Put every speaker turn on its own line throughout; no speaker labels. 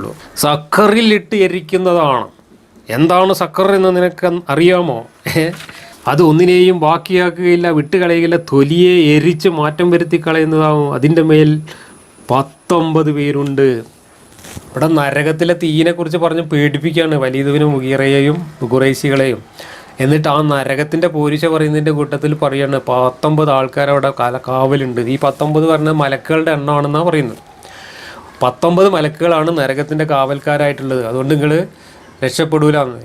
ഉള്ളൂ. സക്കറിലിട്ട് എരിക്കുന്നതാണ്. എന്താണ് സക്കർ എന്ന് നിനക്ക് അറിയാമോ? അത് ഒന്നിനെയും ബാക്കിയാക്കുകയില്ല, വിട്ടുകളയുകയില്ല, തൊലിയെ എരിച്ച് മാറ്റം വരുത്തി കളയുന്നതാവും. അതിൻ്റെ മേൽ 19 പേരുണ്ട്. ഇവിടെ നരകത്തിലെ തീയിനെക്കുറിച്ച് പറഞ്ഞ് പേടിപ്പിക്കുകയാണ് വലീദിനെ മുഗീറയെയും ഖുറൈശികളെയും. എന്നിട്ട് ആ നരകത്തിൻ്റെ പോരിശ പറയുന്നതിൻ്റെ കൂട്ടത്തിൽ പറയാണ് 19 ആൾക്കാരവിടെ കാവലുണ്ട്. ഈ 19 പറഞ്ഞ മലക്കുകളുടെ എണ്ണമാണെന്നാണ് പറയുന്നത്. 19 മലക്കുകളാണ് നരകത്തിൻ്റെ കാവൽക്കാരായിട്ടുള്ളത്. അതുകൊണ്ട് നിങ്ങൾ രക്ഷപ്പെടൂലാന്ന്.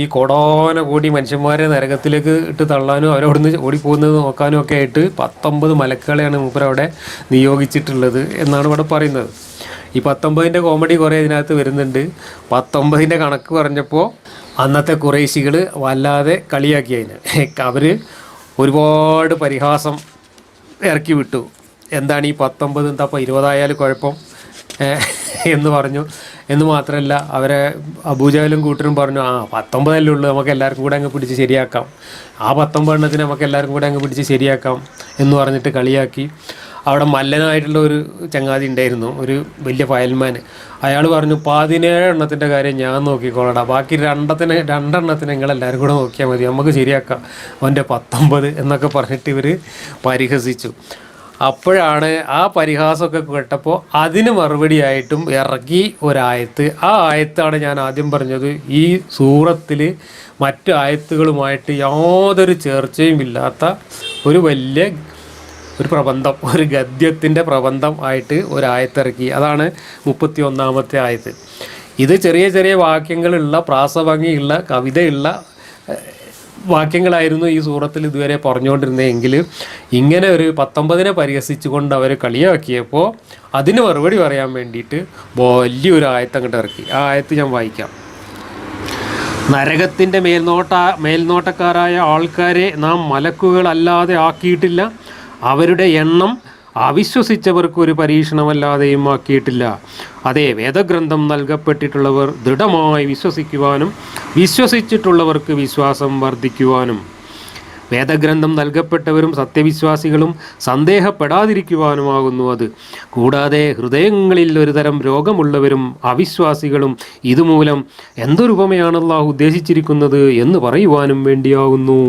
ഈ കൊടോന കൂടി മനുഷ്യന്മാരെ നരകത്തിലേക്ക് ഇട്ട് തള്ളാനും അവരവിടുന്ന് ഓടിപ്പോകുന്നത് നോക്കാനും ഒക്കെ ആയിട്ട് 19 മലക്കുകളെയാണ് മൂപ്പരവിടെ നിയോഗിച്ചിട്ടുള്ളത് എന്നാണ് ഇവിടെ പറയുന്നത്. ഈ 19ൻ്റെ കോമഡി കുറേ ഇതിനകത്ത് വരുന്നുണ്ട്. 19ൻ്റെ കണക്ക് പറഞ്ഞപ്പോൾ അന്നത്തെ ഖുറൈശികൾ വല്ലാതെ കളിയാക്കി. അവർ ഒരുപാട് പരിഹാസം ഇറക്കി വിട്ടു. എന്താണ് ഈ 19, എന്താ അപ്പോൾ 20 ആയാലും കുഴപ്പം എന്ന് പറഞ്ഞു. എന്ന് മാത്രമല്ല, അവരെ അബൂജഹലും കൂട്ടരും പറഞ്ഞു 19 ഉള്ളൂ, നമുക്ക് എല്ലാവർക്കും കൂടെ അങ്ങ് പിടിച്ച് ശരിയാക്കാം, ആ 19 എണ്ണത്തിന് നമുക്ക് എല്ലാവർക്കും കൂടെ അങ്ങ് പിടിച്ച് ശരിയാക്കാം എന്ന് പറഞ്ഞിട്ട് കളിയാക്കി. അവിടെ മല്ലനായിട്ടുള്ള ഒരു ചങ്ങാതി ഉണ്ടായിരുന്നു, ഒരു വലിയ ഫയൽമാൻ. അയാൾ പറഞ്ഞു 17 എണ്ണത്തിൻ്റെ കാര്യം ഞാൻ നോക്കിക്കോളടാ, ബാക്കി 2 എണ്ണത്തിന് നിങ്ങളെല്ലാവരും കൂടെ നോക്കിയാൽ മതി, നമുക്ക് ശരിയാക്കാം അവൻ്റെ 19 എന്നൊക്കെ പറഞ്ഞിട്ട് ഇവർ പരിഹസിച്ചു. അപ്പോഴാണ് ആ പരിഹാസമൊക്കെ കേട്ടപ്പോൾ അതിന് മറുപടിയായിട്ടും ഇറക്കി ഒരായത്ത്. ആ ആയത്താണ് ഞാൻ ആദ്യം പറഞ്ഞത്. ഈ സൂറത്തിൽ മറ്റു ആയത്തുകളുമായിട്ട് യാതൊരു ചേർച്ചയും ഇല്ലാത്ത ഒരു വലിയ പ്രബന്ധം, ഒരു ഗദ്യത്തിൻ്റെ പ്രബന്ധം ആയിട്ട് ഒരായത്തിറക്കി. അതാണ് 31-ാമത്തെ ആയത്ത്. ഇത് ചെറിയ ചെറിയ വാക്യങ്ങളുള്ള, പ്രാസഭംഗിയുള്ള, കവിതയുള്ള വാക്യങ്ങളായിരുന്നു ഈ സൂറത്തിൽ ഇതുവരെ പറഞ്ഞുകൊണ്ടിരുന്നതെങ്കിൽ ഇങ്ങനെ ഒരു 19നെ പരിഹസിച്ചുകൊണ്ട് അവർ കളിയാക്കിയപ്പോൾ അതിന് മറുപടി പറയാൻ വേണ്ടിയിട്ട് വലിയൊരു ആയത്ത് അങ്ങോട്ട് ഇറക്കി. ആ ആയത്ത് ഞാൻ വായിക്കാം. നരകത്തിൻ്റെ മേൽനോട്ടക്കാരായ ആൾക്കാരെ നാം മലക്കുകളല്ലാതെ ആക്കിയിട്ടില്ല, അവരുടെ എണ്ണം അവിശ്വസിച്ചവർക്ക് ഒരു പരീക്ഷണമല്ലാതെയും ആക്കിയിട്ടില്ല. അതേ, വേദഗ്രന്ഥം നൽകപ്പെട്ടിട്ടുള്ളവർ ദൃഢമായി വിശ്വസിക്കുവാനും വിശ്വസിച്ചിട്ടുള്ളവർക്ക് വിശ്വാസം വർദ്ധിക്കുവാനും, വേദഗ്രന്ഥം നൽകപ്പെട്ടവരും സത്യവിശ്വാസികളും സന്ദേഹപ്പെടാതിരിക്കുവാനുമാകുന്നു അത്. കൂടാതെ ഹൃദയങ്ങളിൽ ഒരുതരം രോഗമുള്ളവരും അവിശ്വാസികളും ഇതുമൂലം എന്തൊരുപമയാണ് അല്ലാഹു ഉദ്ദേശിച്ചിരിക്കുന്നത് എന്ന് പറയുവാനും വേണ്ടിയാകുന്നു.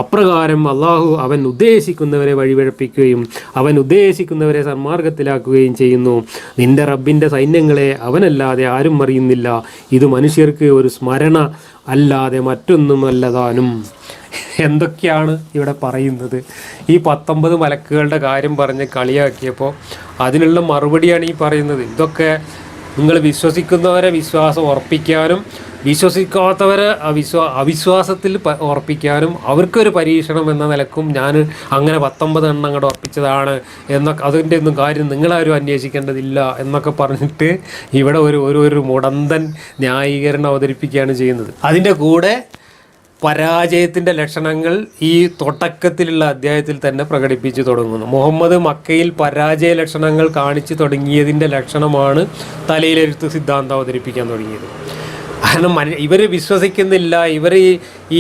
അപ്രകാരം അള്ളാഹു അവൻ ഉദ്ദേശിക്കുന്നവരെ വഴിപിഴപ്പിക്കുകയും അവൻ ഉദ്ദേശിക്കുന്നവരെ സന്മാർഗത്തിലാക്കുകയും ചെയ്യുന്നു. നിന്റെ റബ്ബിൻ്റെ സൈന്യങ്ങളെ അവനല്ലാതെ ആരും അറിയുന്നില്ല. ഇത് മനുഷ്യർക്ക് ഒരു സ്മരണ അല്ലാതെ മറ്റൊന്നുമല്ലതാനും. എന്തൊക്കെയാണ് ഇവിടെ പറയുന്നത്? ഈ 19 മലക്കുകളുടെ കാര്യം പറഞ്ഞ് കളിയാക്കിയപ്പോൾ അതിനുള്ള മറുപടിയാണ് ഈ പറയുന്നത്. ഇതൊക്കെ നിങ്ങൾ വിശ്വസിക്കുന്നവരെ വിശ്വാസം ഉറപ്പിക്കാനും വിശ്വസിക്കാത്തവരെ അവിശ്വാസത്തിൽ ഉറപ്പിക്കാനും അവർക്കൊരു പരീക്ഷണം എന്ന നിലക്കും ഞാൻ അങ്ങനെ 19 എണ്ണം അങ്ങോട്ട് ഉറപ്പിച്ചതാണ് എന്നൊക്കെ, അതിൻ്റെ ഒന്നും കാര്യം നിങ്ങളാരും അന്വേഷിക്കേണ്ടതില്ല എന്നൊക്കെ പറഞ്ഞിട്ട് ഇവിടെ ഒരു മുടന്തൻ ന്യായീകരണം അവതരിപ്പിക്കുകയാണ് ചെയ്യുന്നത്. അതിൻ്റെ കൂടെ പരാജയത്തിൻ്റെ ലക്ഷണങ്ങൾ ഈ തുടക്കത്തിലുള്ള അധ്യായത്തിൽ തന്നെ പ്രകടിപ്പിച്ചു തുടങ്ങുന്നു. മുഹമ്മദ് മക്കയിൽ പരാജയ ലക്ഷണങ്ങൾ കാണിച്ചു തുടങ്ങിയതിൻ്റെ ലക്ഷണമാണ് തലയിലെഴുത്ത് സിദ്ധാന്തം അവതരിപ്പിക്കാൻ തുടങ്ങിയത്. കാരണം ഇവർ വിശ്വസിക്കുന്നില്ല, ഇവർ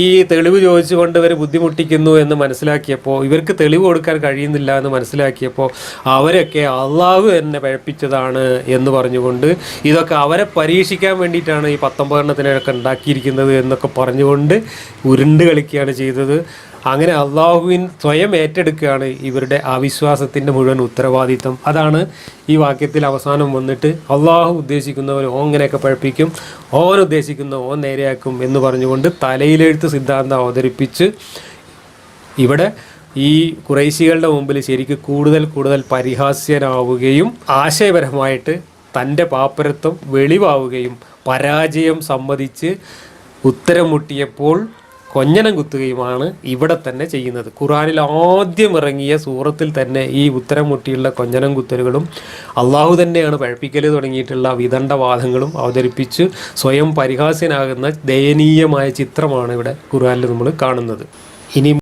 ഈ തെളിവ് ചോദിച്ചുകൊണ്ട് ഇവർ ബുദ്ധിമുട്ടിക്കുന്നു എന്ന് മനസ്സിലാക്കിയപ്പോൾ, ഇവർക്ക് തെളിവ് കൊടുക്കാൻ കഴിയുന്നില്ല എന്ന് മനസ്സിലാക്കിയപ്പോൾ അവരൊക്കെ അള്ളാഹു എന്നെ പഴപ്പിച്ചതാണ് എന്ന് പറഞ്ഞുകൊണ്ട് ഇതൊക്കെ അവരെ പരീക്ഷിക്കാൻ വേണ്ടിയിട്ടാണ് ഈ 19 എണ്ണത്തിനൊക്കെ ഉണ്ടാക്കിയിരിക്കുന്നത് എന്നൊക്കെ പറഞ്ഞുകൊണ്ട് ഉരുണ്ട് കളിക്കുകയാണ് ചെയ്തത്. അങ്ങനെ അള്ളാഹുവിൻ സ്വയം ഏറ്റെടുക്കുകയാണ് ഇവരുടെ അവിശ്വാസത്തിൻ്റെ മുഴുവൻ ഉത്തരവാദിത്വം. അതാണ് ഈ വാക്യത്തിൽ അവസാനം വന്നിട്ട് അള്ളാഹു ഉദ്ദേശിക്കുന്നവർ ഓങ്ങനെയൊക്കെ പഴപ്പിക്കും, ഓൻ ഉദ്ദേശിക്കുന്ന ഓൻ നേരെയാക്കും എന്ന് പറഞ്ഞുകൊണ്ട് തലയിലെഴുത്ത് സിദ്ധാന്തം അവതരിപ്പിച്ച് ഇവിടെ ഈ ഖുറൈശികളുടെ മുമ്പിൽ ശരിക്കും കൂടുതൽ പരിഹാസ്യനാവുകയും ആശയപരമായിട്ട് തൻ്റെ പാപ്പരത്വം വെളിവാവുകയും പരാജയം സമ്മതിച്ച് ഉത്തരം മുട്ടിയപ്പോൾ കൊഞ്ഞനം കുത്തുകയുമാണ് ഇവിടെ തന്നെ ചെയ്യുന്നത്. ഖുർആനിൽ ആദ്യം ഇറങ്ങിയ സൂറത്തിൽ തന്നെ ഈ ഉത്തരം മുട്ടിയുള്ള കൊഞ്ഞനം കുത്തലുകളും അള്ളാഹു തന്നെയാണ് പഴപ്പിക്കൽ തുടങ്ങിയിട്ടുള്ള വിദണ്ഡവാദങ്ങളും അവതരിപ്പിച്ച് സ്വയം പരിഹാസ്യനാകുന്ന ദയനീയമായ ചിത്രമാണ് ഇവിടെ ഖുർആനിൽ നമ്മൾ കാണുന്നത്. ഇനി